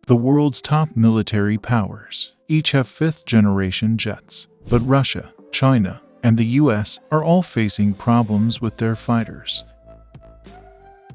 The world's top military powers each have fifth-generation jets, but Russia, China, and the US are all facing problems with their fighters.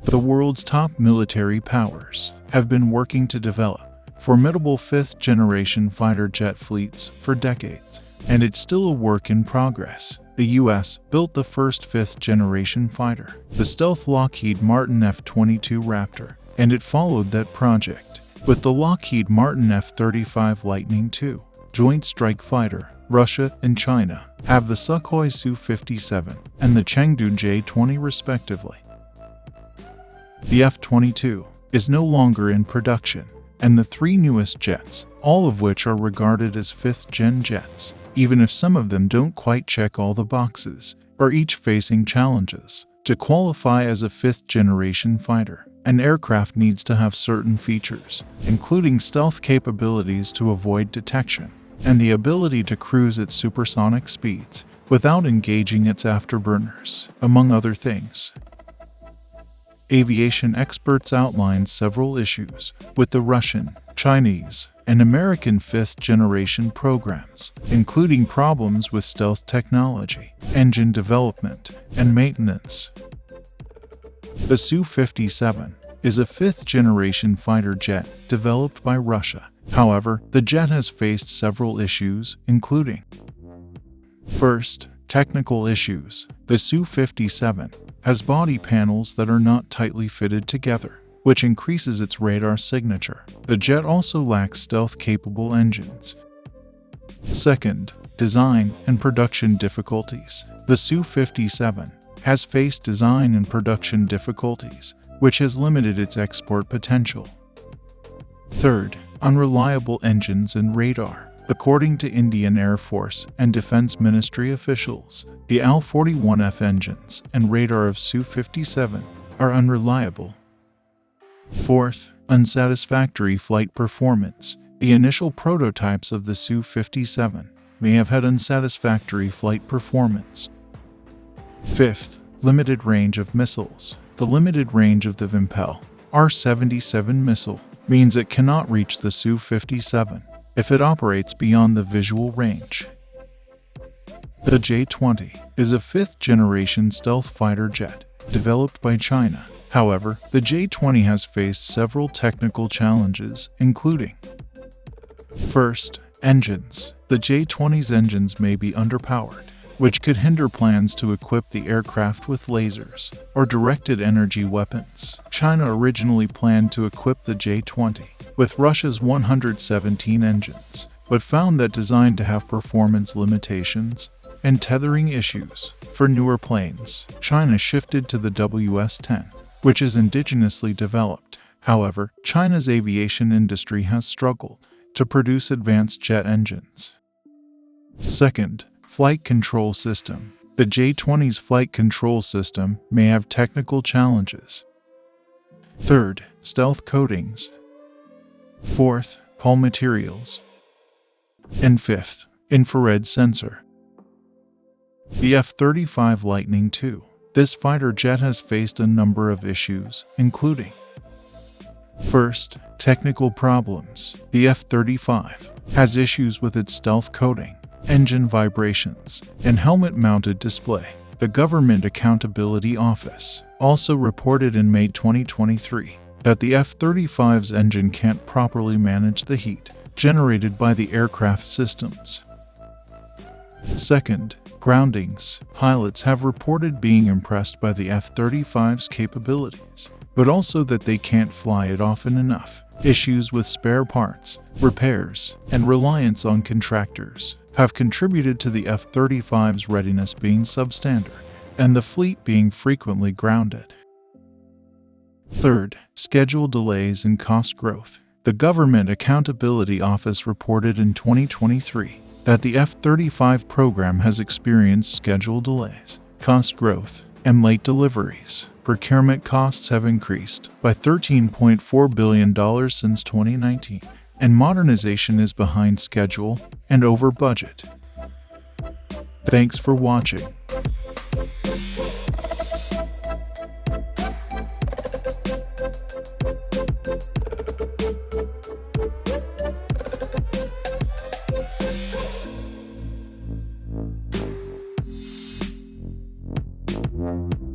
The world's top military powers have been working to develop formidable fifth-generation fighter jet fleets for decades, and it's still a work in progress. The US built the first fifth-generation fighter, the stealth Lockheed Martin F-22 Raptor, and it followed that project with the Lockheed Martin F-35 Lightning II Joint Strike Fighter. Russia and China have the Sukhoi Su-57 and the Chengdu J-20 respectively. The F-22 is no longer in production, and the three newest jets, all of which are regarded as fifth-gen jets, even if some of them don't quite check all the boxes, are each facing challenges. To qualify as a fifth-generation fighter, an aircraft needs to have certain features, including stealth capabilities to avoid detection, and the ability to cruise at supersonic speeds without engaging its afterburners, among other things. Aviation experts outlined several issues with the Russian, Chinese, and American fifth-generation programs, including problems with stealth technology, engine development, and maintenance. The Su-57 is a fifth-generation fighter jet developed by Russia. However, the jet has faced several issues, including: first, technical issues. The Su-57 has body panels that are not tightly fitted together, which increases its radar signature. The jet also lacks stealth-capable engines. Second, design and production difficulties. The Su-57 has faced design and production difficulties, which has limited its export potential. Third, unreliable engines and radar. According to Indian Air Force and Defense Ministry officials, the Al-41F engines and radar of Su-57 are unreliable. Fourth, unsatisfactory flight performance. The initial prototypes of the Su-57 may have had unsatisfactory flight performance. Fifth, limited range of missiles. The limited range of the Vimpel R-77 missile means it cannot reach the Su-57 if it operates beyond the visual range. The J-20 is a fifth-generation stealth fighter jet developed by China. However, the J-20 has faced several technical challenges, including: first, engines. The J-20's engines may be underpowered, which could hinder plans to equip the aircraft with lasers or directed energy weapons. China originally planned to equip the J-20 with Russia's 117 engines, but found that designed to have performance limitations and tethering issues for newer planes. China shifted to the WS-10, which is indigenously developed. However, China's aviation industry has struggled to produce advanced jet engines. Second, flight control system. The J-20's flight control system may have technical challenges. Third, stealth coatings. Fourth, hull materials. And fifth, infrared sensor. The F-35 Lightning II. This fighter jet has faced a number of issues, including: first, technical problems. The F-35 has issues with its stealth coating, engine vibrations, and helmet-mounted display. The Government Accountability Office also reported in May 2023 that the F-35's engine can't properly manage the heat generated by the aircraft systems. Second, groundings. Pilots have reported being impressed by the F-35's capabilities, but also that they can't fly it often enough. Issues with spare parts, repairs, and reliance on contractors have contributed to the F-35's readiness being substandard and the fleet being frequently grounded. Third, schedule delays and cost growth. The Government Accountability Office reported in 2023 that the F-35 program has experienced schedule delays, cost growth, and late deliveries. Procurement costs have increased by $13.4 billion since 2019, and modernization is behind schedule and over budget. Thanks for watching. you.